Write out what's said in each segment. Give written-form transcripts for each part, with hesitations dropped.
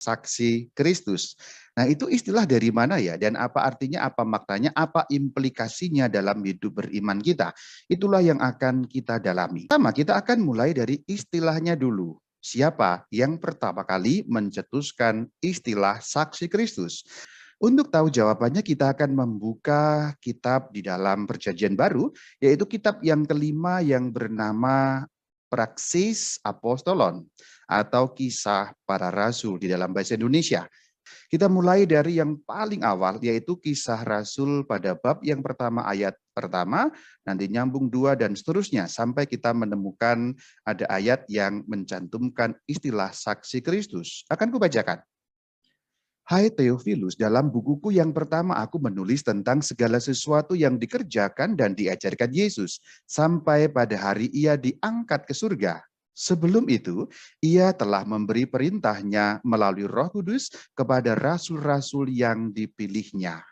saksi Kristus. Nah, itu istilah dari mana ya? Dan apa artinya, apa maknanya, apa implikasinya dalam hidup beriman kita? Itulah yang akan kita dalami. Pertama, kita akan mulai dari istilahnya dulu. Siapa yang pertama kali mencetuskan istilah saksi Kristus? Untuk tahu jawabannya, kita akan membuka kitab di dalam Perjanjian Baru, yaitu kitab yang kelima yang bernama Praksis Apostolon atau Kisah Para Rasul di dalam bahasa Indonesia. Kita mulai dari yang paling awal, yaitu Kisah Rasul pada bab yang pertama, ayat pertama, nanti nyambung 2 dan seterusnya, sampai kita menemukan ada ayat yang mencantumkan istilah saksi Kristus. Akan kubacakan. Hai Theophilus, dalam bukuku yang pertama aku menulis tentang segala sesuatu yang dikerjakan dan diajarkan Yesus sampai pada hari ia diangkat ke surga. Sebelum itu, ia telah memberi perintahnya melalui Roh Kudus kepada rasul-rasul yang dipilihnya.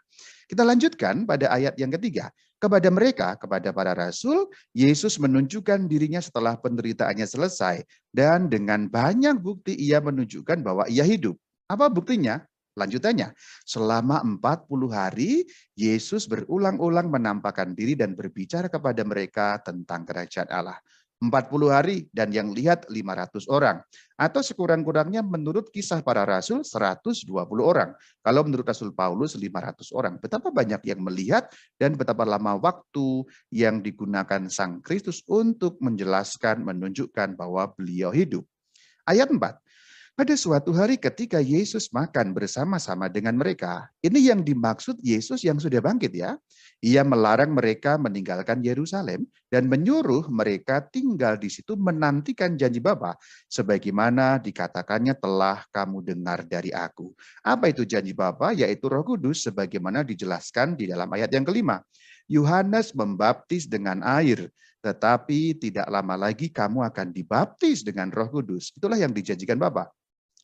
Kita lanjutkan pada ayat yang ketiga. Kepada mereka, kepada para rasul, Yesus menunjukkan dirinya setelah penderitaannya selesai. Dan dengan banyak bukti ia menunjukkan bahwa ia hidup. Apa buktinya? Lanjutannya, selama 40 hari, Yesus berulang-ulang menampakkan diri dan berbicara kepada mereka tentang kerajaan Allah. 40 hari dan yang lihat 500 orang. Atau sekurang-kurangnya menurut Kisah Para Rasul 120 orang. Kalau menurut Rasul Paulus 500 orang. Betapa banyak yang melihat dan betapa lama waktu yang digunakan Sang Kristus untuk menjelaskan, menunjukkan bahwa beliau hidup. Ayat 4. Pada suatu hari ketika Yesus makan bersama-sama dengan mereka, ini yang dimaksud Yesus yang sudah bangkit ya. Ia melarang mereka meninggalkan Yerusalem dan menyuruh mereka tinggal di situ menantikan janji Bapa, sebagaimana dikatakannya telah kamu dengar dari aku. Apa itu janji Bapa? Yaitu Roh Kudus, sebagaimana dijelaskan di dalam ayat yang kelima. Yohanes membaptis dengan air, tetapi tidak lama lagi kamu akan dibaptis dengan Roh Kudus. Itulah yang dijanjikan Bapa.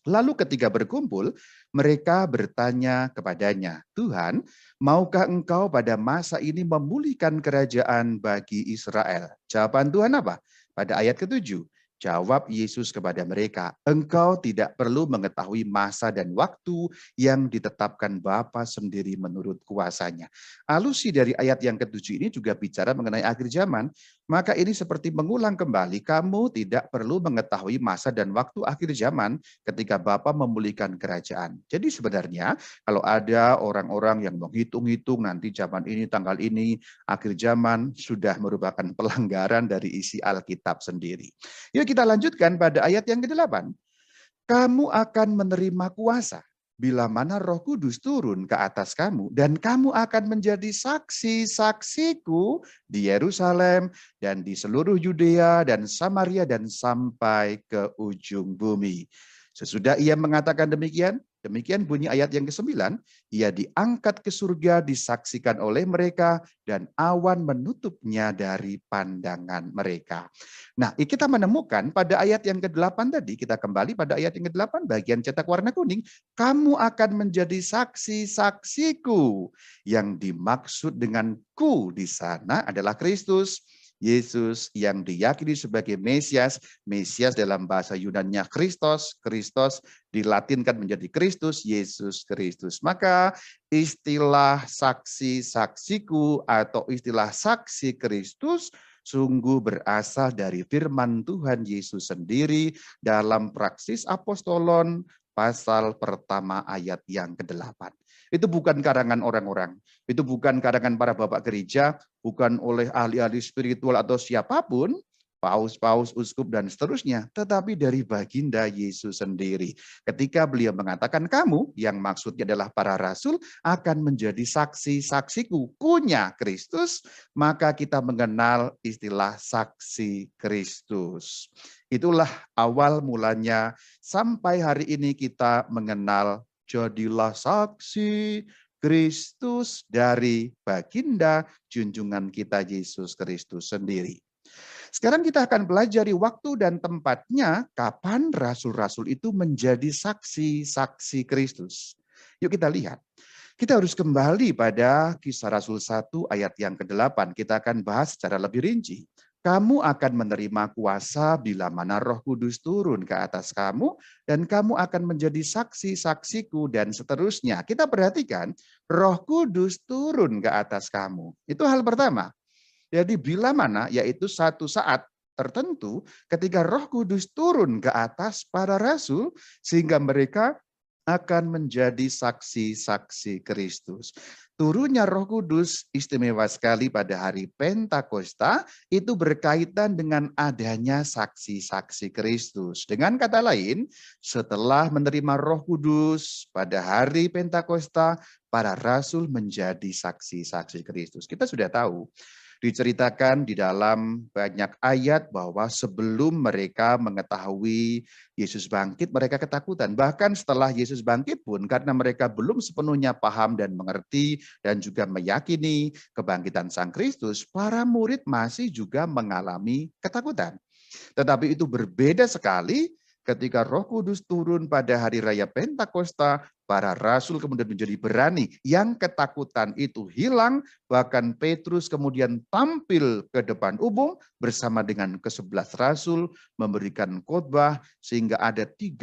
Lalu ketika berkumpul, mereka bertanya kepadanya, Tuhan, maukah engkau pada masa ini memulihkan kerajaan bagi Israel? Jawaban Tuhan apa? Pada ayat ke-7, jawab Yesus kepada mereka, engkau tidak perlu mengetahui masa dan waktu yang ditetapkan Bapa sendiri menurut kuasanya. Alusi dari ayat yang ke-7 ini juga bicara mengenai akhir zaman. Maka ini seperti mengulang kembali, kamu tidak perlu mengetahui masa dan waktu akhir zaman ketika Bapa memulihkan kerajaan. Jadi sebenarnya kalau ada orang-orang yang menghitung-hitung nanti zaman ini, tanggal ini, akhir zaman sudah merupakan pelanggaran dari isi Alkitab sendiri. Yuk kita lanjutkan pada ayat yang ke-8. Kamu akan menerima kuasa bila mana Roh Kudus turun ke atas kamu, dan kamu akan menjadi saksi-saksiku di Yerusalem dan di seluruh Yudea dan Samaria dan sampai ke ujung bumi. Sesudah ia mengatakan demikian bunyi ayat yang ke-9, ia diangkat ke surga disaksikan oleh mereka dan awan menutupnya dari pandangan mereka. Nah, kita menemukan pada ayat yang ke-8 tadi, kita kembali pada ayat yang ke-8 bagian cetak warna kuning, kamu akan menjadi saksi-saksiku. Yang dimaksud dengan ku di sana adalah Kristus. Yesus yang diyakini sebagai Mesias, Mesias dalam bahasa Yunani-nya Kristos, Kristos dilatinkan menjadi Kristus, Yesus Kristus. Maka istilah saksi-saksiku atau istilah saksi Kristus sungguh berasal dari firman Tuhan Yesus sendiri dalam Praksis Apostolon pasal pertama ayat yang ke-8. Itu bukan karangan orang-orang, itu bukan karangan para bapak gereja, bukan oleh ahli-ahli spiritual atau siapapun, paus-paus, uskup, dan seterusnya, tetapi dari baginda Yesus sendiri. Ketika beliau mengatakan kamu, yang maksudnya adalah para rasul, akan menjadi saksi-saksiku, kunya Kristus, maka kita mengenal istilah saksi Kristus. Itulah awal mulanya sampai hari ini kita mengenal jadilah saksi Kristus dari baginda junjungan kita Yesus Kristus sendiri. Sekarang kita akan pelajari waktu dan tempatnya kapan rasul-rasul itu menjadi saksi-saksi Kristus. Yuk kita lihat. Kita harus kembali pada Kisah Rasul 1 ayat yang ke-8. Kita akan bahas secara lebih rinci. Kamu akan menerima kuasa bila mana Roh Kudus turun ke atas kamu, dan kamu akan menjadi saksi-saksiku, dan seterusnya. Kita perhatikan, Roh Kudus turun ke atas kamu. Itu hal pertama. Jadi bila mana, yaitu satu saat tertentu ketika Roh Kudus turun ke atas para rasul, sehingga mereka akan menjadi saksi-saksi Kristus. Turunnya Roh Kudus istimewa sekali pada hari Pentakosta, itu berkaitan dengan adanya saksi-saksi Kristus. Dengan kata lain, setelah menerima Roh Kudus pada hari Pentakosta, para rasul menjadi saksi-saksi Kristus. Kita sudah tahu, diceritakan di dalam banyak ayat bahwa sebelum mereka mengetahui Yesus bangkit, mereka ketakutan. Bahkan setelah Yesus bangkit pun, karena mereka belum sepenuhnya paham dan mengerti dan juga meyakini kebangkitan Sang Kristus, para murid masih juga mengalami ketakutan. Tetapi itu berbeda sekali ketika Roh Kudus turun pada hari raya Pentakosta, para rasul kemudian menjadi berani. Yang ketakutan itu hilang, bahkan Petrus kemudian tampil ke depan umum bersama dengan ke-11 rasul, memberikan khotbah sehingga ada 3.000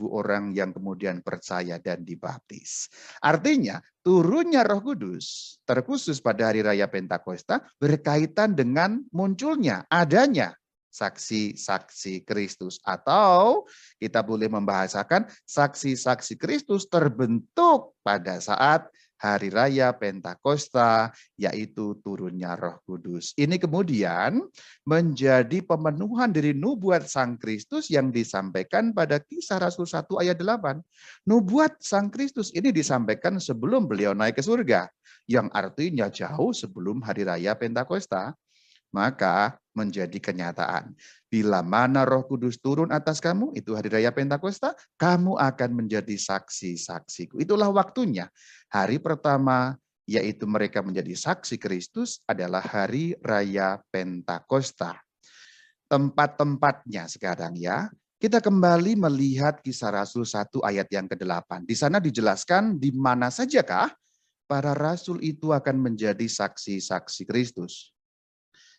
orang yang kemudian percaya dan dibaptis. Artinya, turunnya Roh Kudus terkhusus pada hari raya Pentakosta berkaitan dengan munculnya, adanya saksi-saksi Kristus, atau kita boleh membahasakan saksi-saksi Kristus terbentuk pada saat hari raya Pentakosta, yaitu turunnya Roh Kudus. Ini kemudian menjadi pemenuhan dari nubuat Sang Kristus yang disampaikan pada Kisah Rasul 1 ayat 8. Nubuat Sang Kristus ini disampaikan sebelum beliau naik ke surga, yang artinya jauh sebelum hari raya Pentakosta. Maka menjadi kenyataan. Bila mana Roh Kudus turun atas kamu, itu hari raya Pentakosta, kamu akan menjadi saksi-saksiku. Itulah waktunya. Hari pertama, yaitu mereka menjadi saksi Kristus, adalah hari raya Pentakosta. Tempat-tempatnya sekarang ya. Kita kembali melihat Kisah Rasul 1 ayat yang ke-8. Di sana dijelaskan di mana sajakah para rasul itu akan menjadi saksi-saksi Kristus.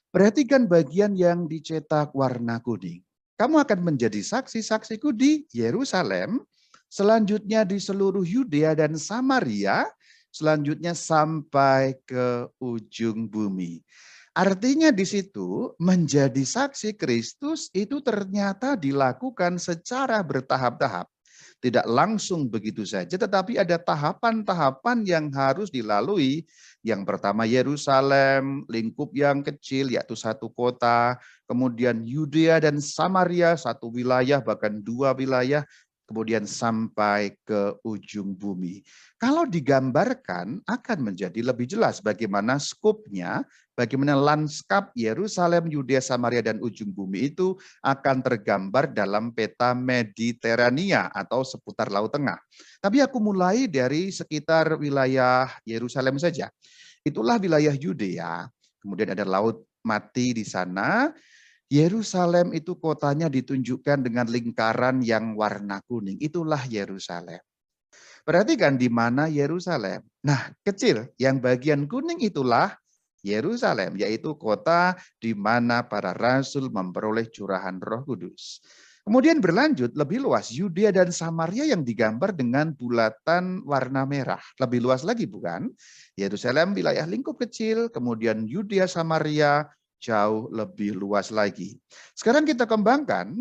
Perhatikan bagian yang dicetak warna kuning. Kamu akan menjadi saksi-saksiku di Yerusalem, selanjutnya di seluruh Yudea dan Samaria, selanjutnya sampai ke ujung bumi. Artinya di situ menjadi saksi Kristus itu ternyata dilakukan secara bertahap-tahap. Tidak langsung begitu saja, tetapi ada tahapan-tahapan yang harus dilalui. Yang pertama Yerusalem, lingkup yang kecil yaitu satu kota, kemudian Yudea dan Samaria, satu wilayah bahkan dua wilayah, kemudian sampai ke ujung bumi. Kalau digambarkan akan menjadi lebih jelas bagaimana skopnya, bagaimana lanskap Yerusalem, Yudea, Samaria, dan ujung bumi itu akan tergambar dalam peta Mediterania atau seputar Laut Tengah. Tapi aku mulai dari sekitar wilayah Yerusalem saja. Itulah wilayah Yudea, kemudian ada Laut Mati di sana. Yerusalem itu kotanya ditunjukkan dengan lingkaran yang warna kuning. Itulah Yerusalem. Perhatikan di mana Yerusalem. Nah, kecil, yang bagian kuning itulah Yerusalem, yaitu kota di mana para rasul memperoleh curahan Roh Kudus. Kemudian berlanjut lebih luas, Yudea dan Samaria yang digambar dengan bulatan warna merah. Lebih luas lagi bukan? Yerusalem wilayah lingkup kecil, kemudian Yudea, Samaria jauh lebih luas lagi. Sekarang kita kembangkan,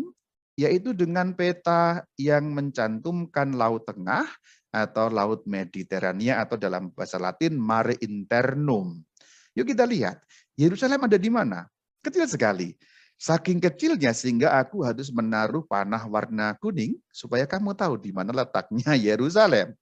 yaitu dengan peta yang mencantumkan Laut Tengah atau Laut Mediterania atau dalam bahasa Latin Mare Internum. Yuk kita lihat, Yerusalem ada di mana? Kecil sekali. Saking kecilnya sehingga aku harus menaruh panah warna kuning supaya kamu tahu di mana letaknya Yerusalem.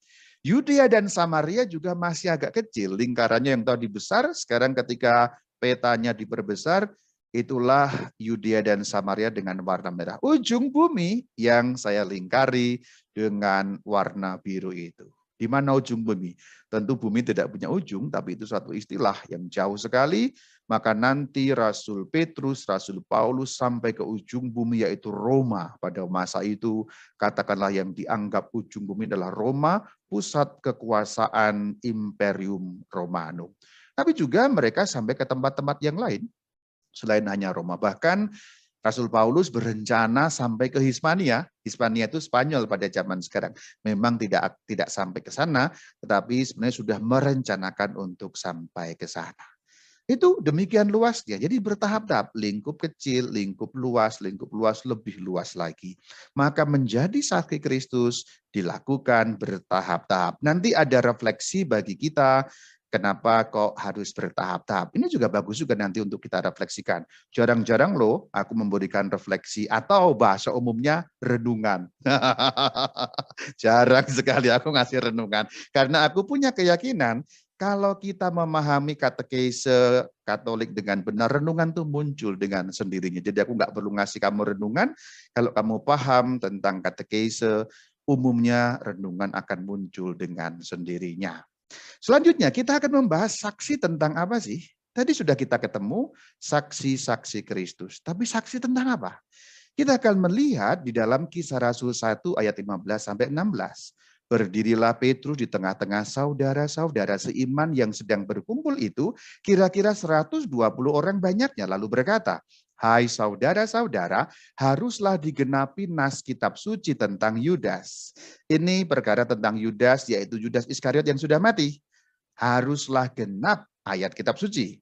Yudea dan Samaria juga masih agak kecil, lingkarannya yang tadi besar, sekarang ketika petanya diperbesar, itulah Yudea dan Samaria dengan warna merah. Ujung bumi yang saya lingkari dengan warna biru itu. Di mana ujung bumi? Tentu bumi tidak punya ujung, tapi itu suatu istilah yang jauh sekali. Maka nanti Rasul Petrus, Rasul Paulus sampai ke ujung bumi yaitu Roma. Pada masa itu katakanlah yang dianggap ujung bumi adalah Roma, pusat kekuasaan Imperium Romanum. Tapi juga mereka sampai ke tempat-tempat yang lain. selain hanya Roma. Bahkan Rasul Paulus berencana sampai ke Hispania. Hispania itu Spanyol pada zaman sekarang. Memang tidak sampai ke sana, tetapi sebenarnya sudah merencanakan untuk sampai ke sana. Itu demikian luasnya. Jadi bertahap-tahap, lingkup kecil, lingkup luas lebih luas lagi. Maka menjadi saksi Kristus dilakukan bertahap-tahap. Nanti ada refleksi bagi kita, kenapa kok harus bertahap-tahap. Ini juga bagus juga nanti untuk kita refleksikan. Jarang-jarang loh aku memberikan refleksi atau bahasa umumnya renungan. Jarang sekali aku ngasih renungan. Karena aku punya keyakinan kalau kita memahami katekese Katolik dengan benar, renungan itu muncul dengan sendirinya. Jadi aku nggak perlu ngasih kamu renungan, kalau kamu paham tentang katekese, umumnya renungan akan muncul dengan sendirinya. Selanjutnya kita akan membahas saksi tentang apa sih? Tadi sudah kita ketemu saksi-saksi Kristus. Tapi saksi tentang apa? Kita akan melihat di dalam Kisah Rasul 1 ayat 15 sampai 16. Berdirilah Petrus di tengah-tengah saudara-saudara seiman yang sedang berkumpul itu, kira-kira 120 orang banyaknya, lalu berkata, "Hai saudara-saudara, haruslah digenapi nas kitab suci tentang Yudas." Ini perkara tentang Yudas, yaitu Yudas Iskariot yang sudah mati. Haruslah genap ayat kitab suci.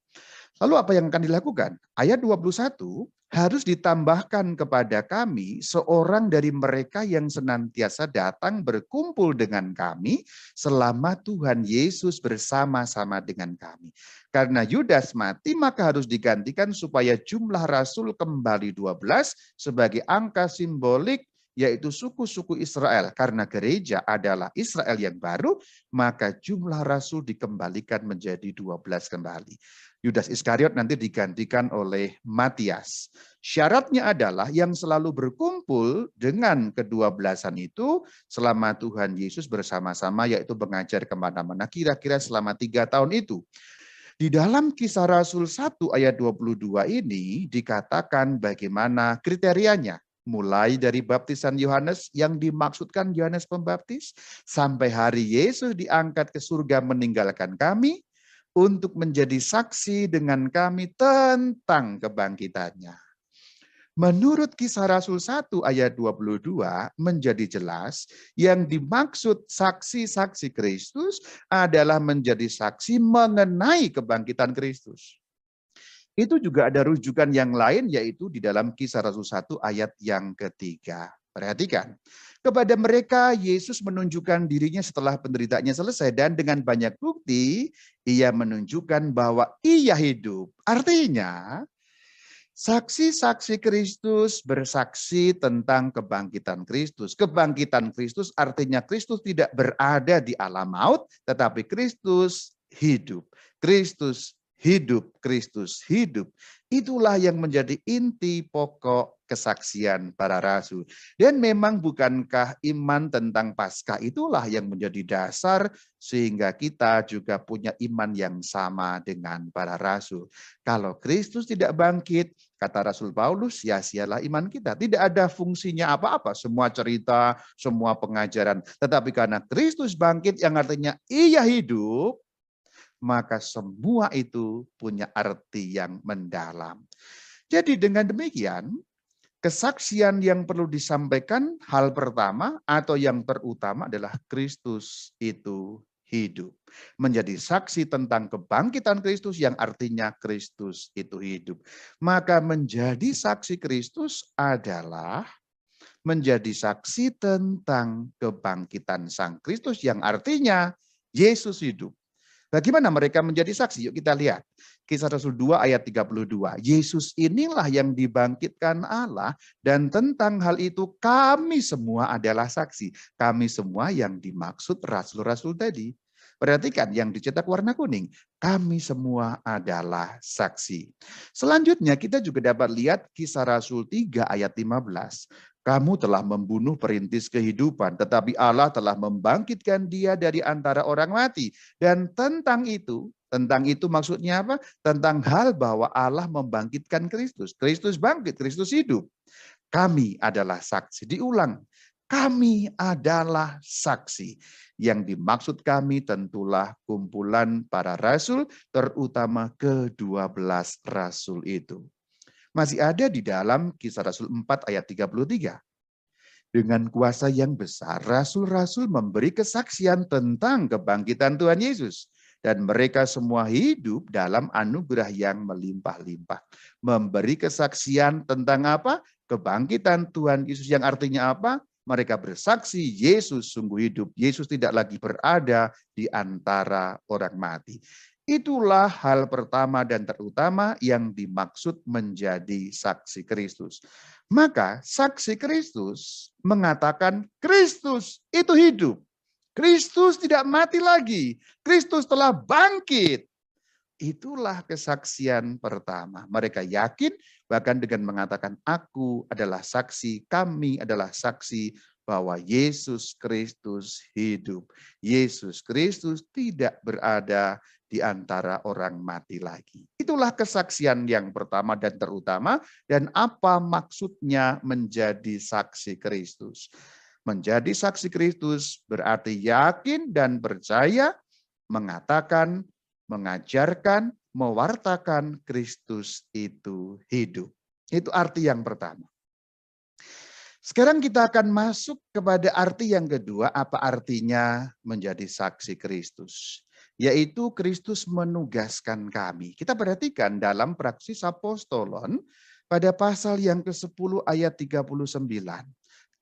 Lalu apa yang akan dilakukan? Ayat 21, harus ditambahkan kepada kami seorang dari mereka yang senantiasa datang berkumpul dengan kami selama Tuhan Yesus bersama-sama dengan kami. Karena Yudas mati, maka harus digantikan supaya jumlah rasul kembali 12 sebagai angka simbolik, yaitu suku-suku Israel. Karena gereja adalah Israel yang baru, maka jumlah rasul dikembalikan menjadi 12 kembali. Yudas Iskariot nanti digantikan oleh Matias. Syaratnya adalah yang selalu berkumpul dengan kedua belasan itu selama Tuhan Yesus bersama-sama, yaitu mengajar kemana-mana, kira-kira selama 3 tahun itu. Di dalam Kisah Rasul 1 ayat 22 ini dikatakan bagaimana kriterianya. Mulai dari baptisan Yohanes yang dimaksudkan Yohanes Pembaptis, sampai hari Yesus diangkat ke surga meninggalkan kami, untuk menjadi saksi dengan kami tentang kebangkitannya. Menurut Kisah Rasul 1 ayat 22 menjadi jelas yang dimaksud saksi-saksi Kristus adalah menjadi saksi mengenai kebangkitan Kristus. Itu juga ada rujukan yang lain, yaitu di dalam Kisah Rasul 1 ayat yang ketiga. Perhatikan, kepada mereka Yesus menunjukkan dirinya setelah penderitaannya selesai, dan dengan banyak bukti ia menunjukkan bahwa ia hidup. Artinya, saksi-saksi Kristus bersaksi tentang kebangkitan Kristus. Kebangkitan Kristus artinya Kristus tidak berada di alam maut, tetapi Kristus hidup. Kristus hidup, Kristus hidup. Itulah yang menjadi inti pokok kesaksian para rasul. Dan memang bukankah iman tentang Paskah itulah yang menjadi dasar sehingga kita juga punya iman yang sama dengan para rasul. Kalau Kristus tidak bangkit, kata Rasul Paulus, sia-sialah iman kita. Tidak ada fungsinya apa-apa, semua cerita, semua pengajaran. Tetapi karena Kristus bangkit yang artinya ia hidup, maka semua itu punya arti yang mendalam. Jadi dengan demikian, kesaksian yang perlu disampaikan hal pertama atau yang terutama adalah Kristus itu hidup. Menjadi saksi tentang kebangkitan Kristus yang artinya Kristus itu hidup. Maka menjadi saksi Kristus adalah menjadi saksi tentang kebangkitan Sang Kristus yang artinya Yesus hidup. Bagaimana mereka menjadi saksi? Yuk kita lihat. Kisah Rasul 2 ayat 32. Yesus inilah yang dibangkitkan Allah, dan tentang hal itu kami semua adalah saksi. Kami semua yang dimaksud rasul-rasul tadi. Perhatikan yang dicetak warna kuning. Kami semua adalah saksi. Selanjutnya kita juga dapat lihat Kisah Rasul 3 ayat 15. Kamu telah membunuh perintis kehidupan, tetapi Allah telah membangkitkan dia dari antara orang mati. Dan tentang itu maksudnya apa? Tentang hal bahwa Allah membangkitkan Kristus. Kristus bangkit, Kristus hidup. Kami adalah saksi. Diulang, kami adalah saksi. Yang dimaksud kami tentulah kumpulan para rasul, terutama ke-12 rasul itu. Masih ada di dalam Kisah Rasul 4 ayat 33. Dengan kuasa yang besar, rasul-rasul memberi kesaksian tentang kebangkitan Tuhan Yesus. Dan mereka semua hidup dalam anugerah yang melimpah-limpah. Memberi kesaksian tentang apa? Kebangkitan Tuhan Yesus, yang artinya apa? Mereka bersaksi Yesus sungguh hidup. Yesus tidak lagi berada di antara orang mati. Itulah hal pertama dan terutama yang dimaksud menjadi saksi Kristus. Maka saksi Kristus mengatakan Kristus itu hidup. Kristus tidak mati lagi. Kristus telah bangkit. Itulah kesaksian pertama. Mereka yakin bahkan dengan mengatakan aku adalah saksi, kami adalah saksi bahwa Yesus Kristus hidup. Yesus Kristus tidak berada di antara orang mati lagi. Itulah kesaksian yang pertama dan terutama, dan apa maksudnya menjadi saksi Kristus. Menjadi saksi Kristus berarti yakin dan percaya, mengatakan, mengajarkan, mewartakan Kristus itu hidup. Itu arti yang pertama. Sekarang kita akan masuk kepada arti yang kedua, apa artinya menjadi saksi Kristus. Yaitu Kristus menugaskan kami. Kita perhatikan dalam Praksis Apostolon pada pasal yang ke-10 ayat 39.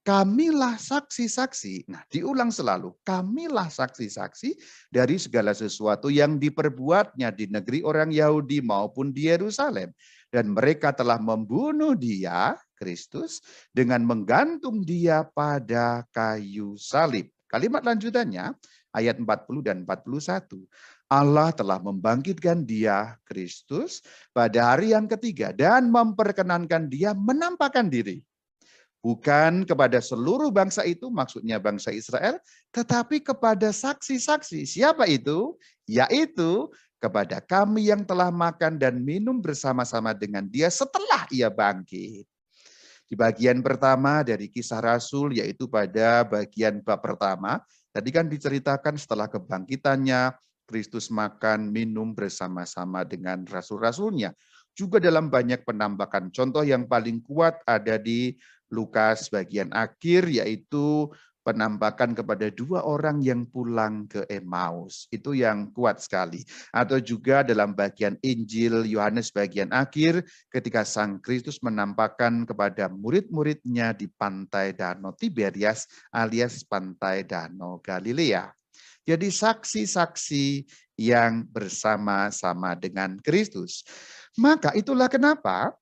Kamilah saksi-saksi, nah diulang selalu, kamilah saksi-saksi dari segala sesuatu yang diperbuatnya di negeri orang Yahudi maupun di Yerusalem. Dan mereka telah membunuh dia, Kristus, dengan menggantung dia pada kayu salib. Kalimat lanjutannya, ayat 40 dan 41. Allah telah membangkitkan dia, Kristus, pada hari yang ketiga dan memperkenankan dia menampakkan diri. Bukan kepada seluruh bangsa itu, maksudnya bangsa Israel, tetapi kepada saksi-saksi. Siapa itu? Yaitu kepada kami yang telah makan dan minum bersama-sama dengan dia setelah ia bangkit. Di bagian pertama dari Kisah Rasul, yaitu pada bagian bab pertama, tadi kan diceritakan setelah kebangkitannya, Kristus makan, minum bersama-sama dengan rasul-rasulnya. Juga dalam banyak penambahan. Contoh yang paling kuat ada di Lukas bagian akhir, yaitu penampakan kepada dua orang yang pulang ke Emmaus. Itu yang kuat sekali. Atau juga dalam bagian Injil Yohanes bagian akhir, ketika Sang Kristus menampakkan kepada murid-muridnya di pantai Danau Tiberias alias pantai Danau Galilea. Jadi saksi-saksi yang bersama-sama dengan Kristus. Maka itulah kenapa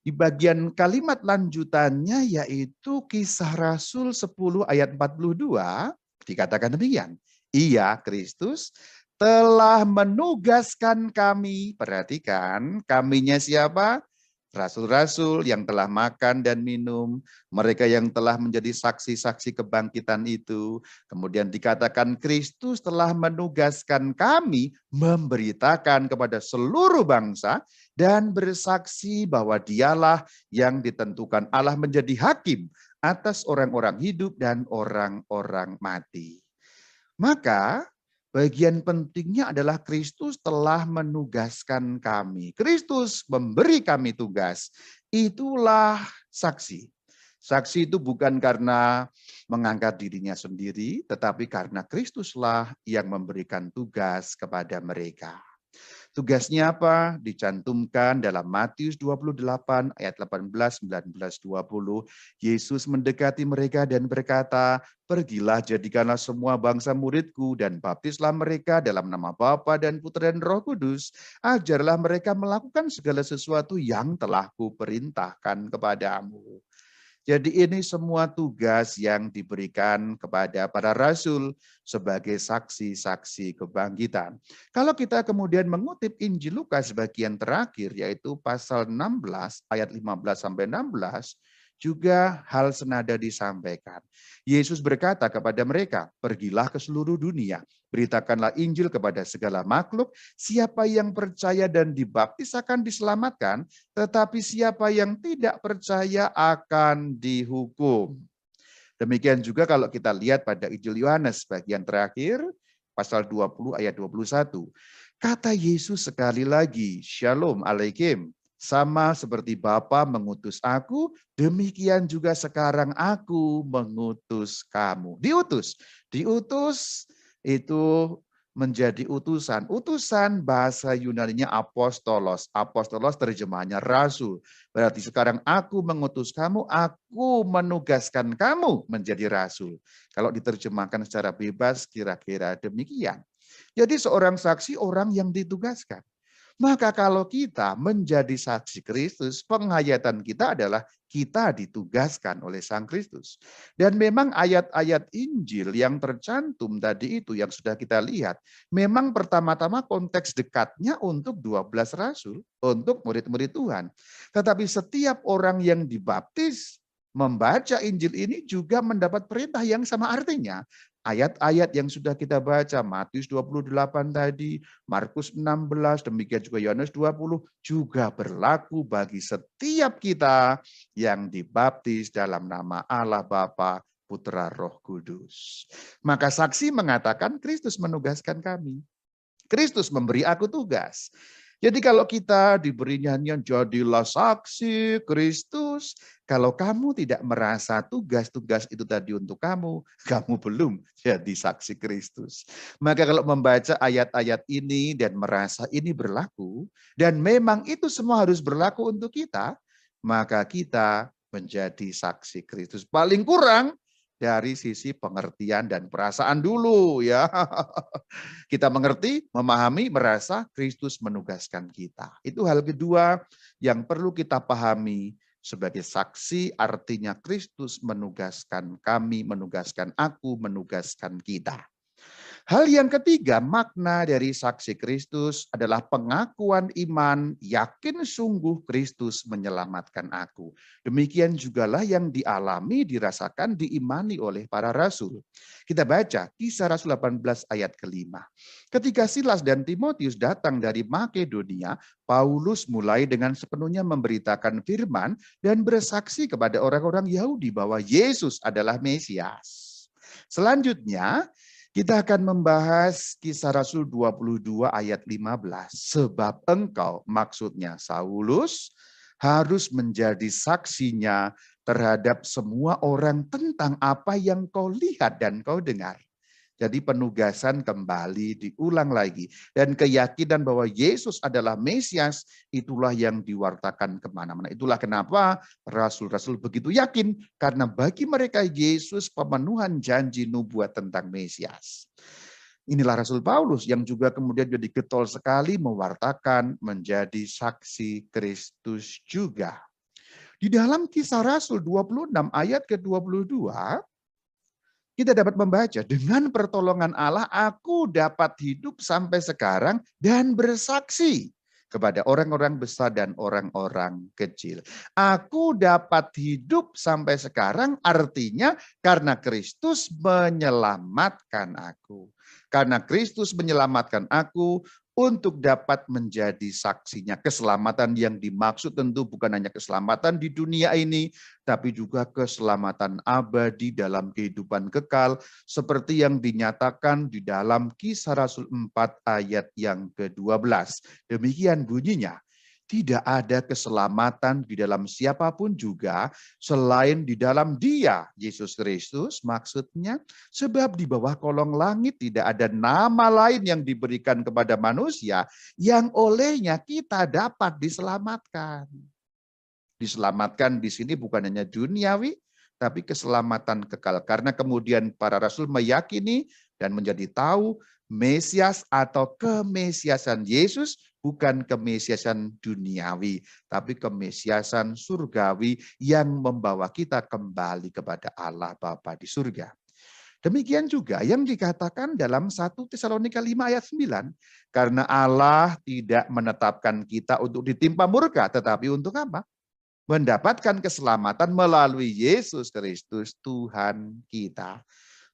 di bagian kalimat lanjutannya, yaitu Kisah Rasul 10 ayat 42, dikatakan demikian. Ia, Kristus, telah menugaskan kami. Perhatikan, kaminya siapa? Rasul-rasul yang telah makan dan minum, mereka yang telah menjadi saksi-saksi kebangkitan itu. Kemudian dikatakan Kristus telah menugaskan kami memberitakan kepada seluruh bangsa dan bersaksi bahwa dialah yang ditentukan Allah menjadi hakim atas orang-orang hidup dan orang-orang mati. Maka bagian pentingnya adalah Kristus telah menugaskan kami. Kristus memberi kami tugas. Itulah saksi. Saksi itu bukan karena mengangkat dirinya sendiri, tetapi karena Kristuslah yang memberikan tugas kepada mereka. Tugasnya apa? Dicantumkan dalam Matius 28 ayat 18, 19, 20. Yesus mendekati mereka dan berkata, pergilah jadikanlah semua bangsa muridku dan baptislah mereka dalam nama Bapa dan Putra dan Roh Kudus. Ajarlah mereka melakukan segala sesuatu yang telah kuperintahkan kepadamu. Jadi ini semua tugas yang diberikan kepada para rasul sebagai saksi-saksi kebangkitan. Kalau kita kemudian mengutip Injil Lukas bagian terakhir, yaitu pasal 16 ayat 15 sampai 16, juga hal senada disampaikan. Yesus berkata kepada mereka, pergilah ke seluruh dunia, beritakanlah Injil kepada segala makhluk, siapa yang percaya dan dibaptis akan diselamatkan, tetapi siapa yang tidak percaya akan dihukum. Demikian juga kalau kita lihat pada Injil Yohanes bagian terakhir, pasal 20 ayat 21. Kata Yesus sekali lagi, Shalom Alaikum, Sama seperti Bapa mengutus aku, demikian juga sekarang aku mengutus kamu. Diutus. Diutus itu menjadi utusan. Utusan bahasa Yunaninya apostolos. Apostolos terjemahnya rasul. Berarti sekarang aku mengutus kamu, aku menugaskan kamu menjadi rasul. Kalau diterjemahkan secara bebas kira-kira demikian. Jadi seorang saksi orang yang ditugaskan. Maka kalau kita menjadi saksi Kristus, penghayatan kita adalah kita ditugaskan oleh Sang Kristus. Dan memang ayat-ayat Injil yang tercantum tadi itu yang sudah kita lihat, memang pertama-tama konteks dekatnya untuk 12 rasul, untuk murid-murid Tuhan. Tetapi setiap orang yang dibaptis membaca Injil ini juga mendapat perintah yang sama artinya. Ayat-ayat yang sudah kita baca, Matius 28 tadi, Markus 16, demikian juga Yohanes 20, juga berlaku bagi setiap kita yang dibaptis dalam nama Allah Bapa, Putra, Roh Kudus. Maka saksi mengatakan Kristus menugaskan kami. Kristus memberi aku tugas. Jadi kalau kita diberi nyanyian jadilah saksi Kristus, kalau kamu tidak merasa tugas-tugas itu tadi untuk kamu, kamu belum jadi saksi Kristus. Maka kalau membaca ayat-ayat ini dan merasa ini berlaku, dan memang itu semua harus berlaku untuk kita, maka kita menjadi saksi Kristus. Paling kurang dari sisi pengertian dan perasaan dulu ya. Kita mengerti, memahami, merasa Kristus menugaskan kita. Itu hal kedua yang perlu kita pahami sebagai saksi, artinya Kristus menugaskan kami, menugaskan aku, menugaskan kita. Hal yang ketiga, makna dari saksi Kristus adalah pengakuan iman, yakin sungguh Kristus menyelamatkan aku. Demikian jugalah yang dialami, dirasakan, diimani oleh para rasul. Kita baca Kisah Rasul 18 ayat kelima. Ketika Silas dan Timotius datang dari Makedonia, Paulus mulai dengan sepenuhnya memberitakan firman dan bersaksi kepada orang-orang Yahudi bahwa Yesus adalah Mesias. Selanjutnya, kita akan membahas Kisah Rasul 22 ayat 15. Sebab engkau, maksudnya Saulus, harus menjadi saksinya terhadap semua orang tentang apa yang kau lihat dan kau dengar. Jadi penugasan kembali diulang lagi. Dan keyakinan bahwa Yesus adalah Mesias, itulah yang diwartakan kemana-mana. Itulah kenapa rasul-rasul begitu yakin. Karena bagi mereka Yesus pemenuhan janji nubuat tentang Mesias. Inilah Rasul Paulus yang juga kemudian jadi getol sekali mewartakan menjadi saksi Kristus juga. Di dalam Kisah Rasul 26 ayat ke-22, kita dapat membaca, dengan pertolongan Allah aku dapat hidup sampai sekarang dan bersaksi kepada orang-orang besar dan orang-orang kecil. Aku dapat hidup sampai sekarang artinya karena Kristus menyelamatkan aku. Karena Kristus menyelamatkan aku, untuk dapat menjadi saksinya. Keselamatan yang dimaksud tentu bukan hanya keselamatan di dunia ini, tapi juga keselamatan abadi dalam kehidupan kekal, seperti yang dinyatakan di dalam Kisah Rasul 4 ayat yang ke-12. Demikian bunyinya. Tidak ada keselamatan di dalam siapapun juga selain di dalam Dia, Yesus Kristus, maksudnya sebab di bawah kolong langit tidak ada nama lain yang diberikan kepada manusia yang olehnya kita dapat diselamatkan. Diselamatkan di sini bukan hanya duniawi, tapi keselamatan kekal. Karena kemudian para rasul meyakini dan menjadi tahu Mesias atau kemesiasan Yesus bukan kemesiasan duniawi, tapi kemesiasan surgawi yang membawa kita kembali kepada Allah Bapa di surga. Demikian juga yang dikatakan dalam 1 Tesalonika 5 ayat 9. Karena Allah tidak menetapkan kita untuk ditimpa murka, tetapi untuk apa? Mendapatkan keselamatan melalui Yesus Kristus Tuhan kita.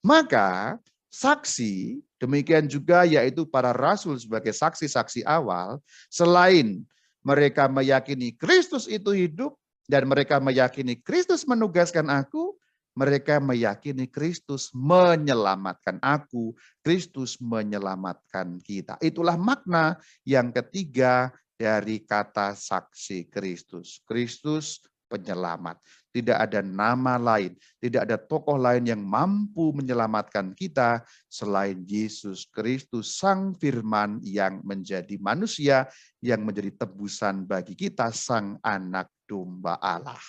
Maka saksi, demikian juga yaitu para rasul sebagai saksi-saksi awal, selain mereka meyakini Kristus itu hidup dan mereka meyakini Kristus menugaskan aku, mereka meyakini Kristus menyelamatkan aku, Kristus menyelamatkan kita. Itulah makna yang ketiga dari kata saksi Kristus. Kristus penyelamat. Tidak ada nama lain, tidak ada tokoh lain yang mampu menyelamatkan kita selain Yesus Kristus, Sang Firman yang menjadi manusia, yang menjadi tebusan bagi kita, Sang Anak Domba Allah.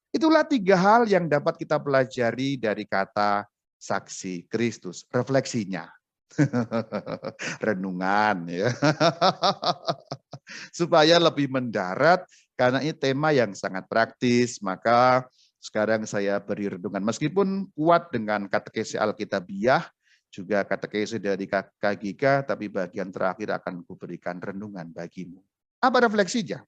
Itulah 3 hal yang dapat kita pelajari dari kata saksi Kristus. Refleksinya. Renungan ya. Supaya lebih mendarat, karena ini tema yang sangat praktis, maka sekarang saya beri renungan. Meskipun kuat dengan katekesi Alkitabiah, juga katekesi dari KGK, tapi bagian terakhir akan kuberikan renungan bagimu. Apa refleksinya?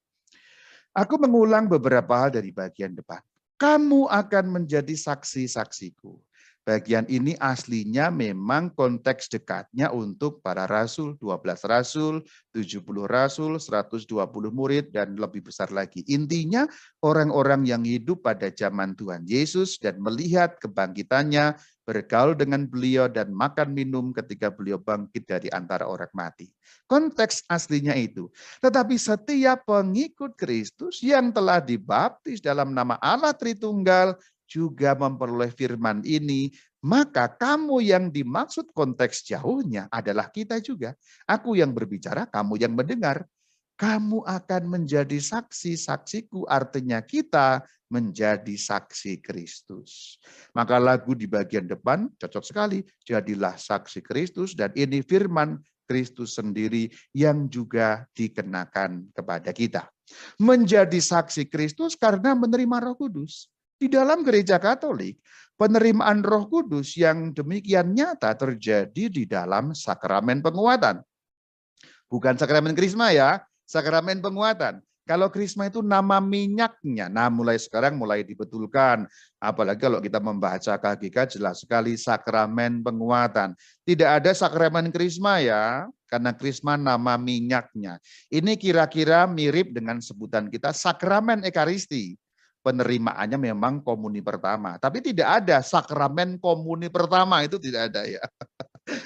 Aku mengulang beberapa hal dari bagian depan. Kamu akan menjadi saksi-saksiku. Bagian ini aslinya memang konteks dekatnya untuk para rasul, 12 rasul, 70 rasul, 120 murid, dan lebih besar lagi. Intinya orang-orang yang hidup pada zaman Tuhan Yesus dan melihat kebangkitannya, bergaul dengan beliau dan makan minum ketika beliau bangkit dari antara orang mati. Konteks aslinya itu. Tetapi setiap pengikut Kristus yang telah dibaptis dalam nama Allah Tritunggal juga memperoleh firman ini, maka kamu yang dimaksud konteks jauhnya adalah kita juga. Aku yang berbicara, kamu yang mendengar. Kamu akan menjadi saksi-saksiku, artinya kita menjadi saksi Kristus. Maka lagu di bagian depan cocok sekali. Jadilah saksi Kristus, dan ini firman Kristus sendiri yang juga dikenakan kepada kita. Menjadi saksi Kristus karena menerima Roh Kudus. Di dalam gereja Katolik, penerimaan Roh Kudus yang demikian nyata terjadi di dalam sakramen penguatan. Bukan sakramen krisma ya, sakramen penguatan. Kalau krisma itu nama minyaknya. Nah, mulai sekarang mulai dibetulkan. Apalagi kalau kita membaca KGK jelas sekali sakramen penguatan. Tidak ada sakramen krisma ya, karena krisma nama minyaknya. Ini kira-kira mirip dengan sebutan kita sakramen ekaristi. Penerimaannya memang komuni pertama, tapi tidak ada sakramen komuni pertama, itu tidak ada ya.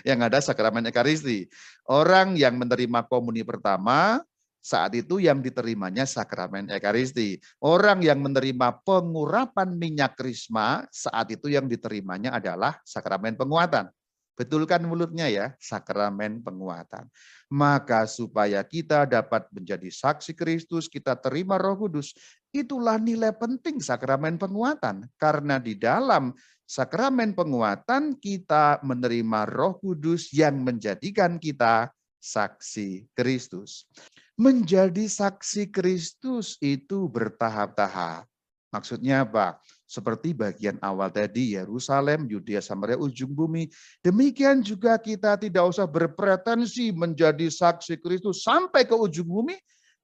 Yang ada sakramen ekaristi. Orang yang menerima komuni pertama, saat itu yang diterimanya sakramen ekaristi. Orang yang menerima pengurapan minyak krisma, saat itu yang diterimanya adalah sakramen penguatan. Betulkan mulutnya ya, sakramen penguatan. Maka supaya kita dapat menjadi saksi Kristus, kita terima Roh Kudus. Itulah nilai penting sakramen penguatan. Karena di dalam sakramen penguatan kita menerima Roh Kudus yang menjadikan kita saksi Kristus. Menjadi saksi Kristus itu bertahap-tahap. Maksudnya apa? Seperti bagian awal tadi, Yerusalem, Yudea, Samaria, ujung bumi. Demikian juga kita tidak usah berpretensi menjadi saksi Kristus sampai ke ujung bumi,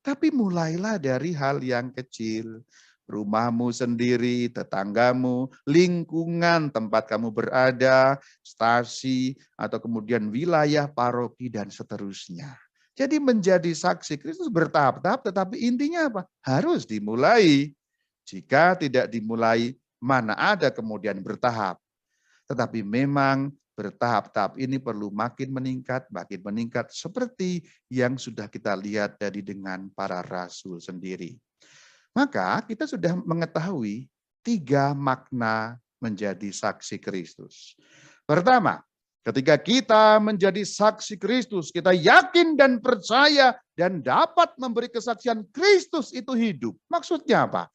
tapi mulailah dari hal yang kecil. Rumahmu sendiri, tetanggamu, lingkungan tempat kamu berada, stasi, atau kemudian wilayah, paroki, dan seterusnya. Jadi menjadi saksi Kristus bertahap-tahap, tetapi intinya apa? Harus dimulai. Jika tidak dimulai, mana ada kemudian bertahap. Tetapi memang bertahap-tahap ini perlu makin meningkat seperti yang sudah kita lihat dari dengan para rasul sendiri. Maka kita sudah mengetahui 3 makna menjadi saksi Kristus. Pertama, ketika kita menjadi saksi Kristus, kita yakin dan percaya dan dapat memberi kesaksian Kristus itu hidup. Maksudnya apa?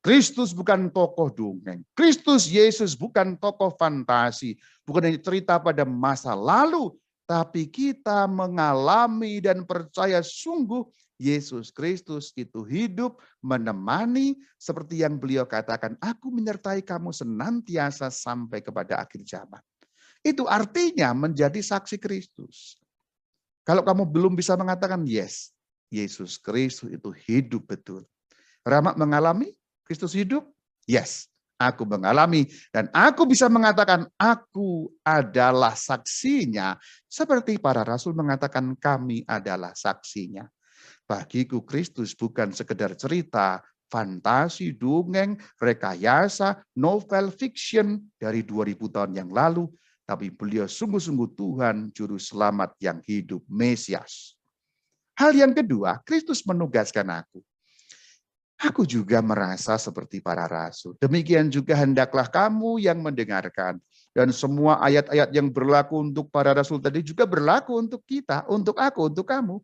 Kristus bukan tokoh dongeng. Kristus Yesus bukan tokoh fantasi. Bukan hanya cerita pada masa lalu, tapi kita mengalami dan percaya sungguh Yesus Kristus itu hidup, menemani seperti yang beliau katakan, aku menyertai kamu senantiasa sampai kepada akhir zaman. Itu artinya menjadi saksi Kristus. Kalau kamu belum bisa mengatakan yes, Yesus Kristus itu hidup betul. Rahmat mengalami Kristus hidup? Yes, aku mengalami dan aku bisa mengatakan aku adalah saksinya. Seperti para rasul mengatakan kami adalah saksinya. Bagiku Kristus bukan sekedar cerita, fantasi, dongeng, rekayasa, novel, fiction dari 2000 tahun yang lalu. Tapi beliau sungguh-sungguh Tuhan Juru Selamat yang hidup, Mesias. Hal yang kedua, Kristus menugaskan aku. Aku juga merasa seperti para rasul. Demikian juga hendaklah kamu yang mendengarkan. Dan semua ayat-ayat yang berlaku untuk para rasul tadi juga berlaku untuk kita, untuk aku, untuk kamu.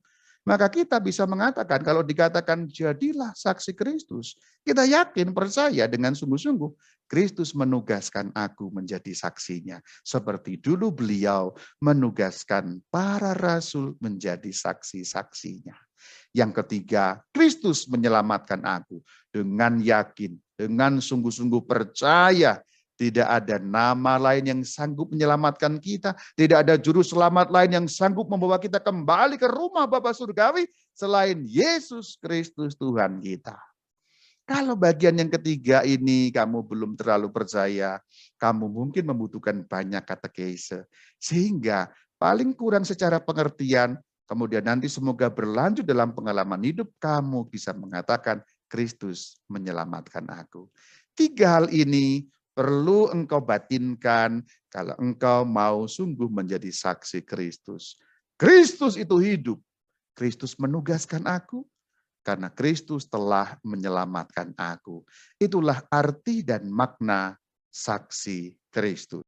Maka kita bisa mengatakan, kalau dikatakan jadilah saksi Kristus, kita yakin, percaya dengan sungguh-sungguh, Kristus menugaskan aku menjadi saksinya. Seperti dulu beliau menugaskan para rasul menjadi saksi-saksinya. Yang ketiga, Kristus menyelamatkan aku dengan yakin, dengan sungguh-sungguh percaya. Tidak ada nama lain yang sanggup menyelamatkan kita. Tidak ada juru selamat lain yang sanggup membawa kita kembali ke rumah Bapa Surgawi selain Yesus Kristus Tuhan kita. Kalau bagian yang ketiga ini kamu belum terlalu percaya, kamu mungkin membutuhkan banyak katekese. Sehingga paling kurang secara pengertian, kemudian nanti semoga berlanjut dalam pengalaman hidup, kamu bisa mengatakan, Kristus menyelamatkan aku. Tiga hal ini perlu engkau batinkan kalau engkau mau sungguh menjadi saksi Kristus. Kristus itu hidup. Kristus menugaskan aku karena Kristus telah menyelamatkan aku. Itulah arti dan makna saksi Kristus.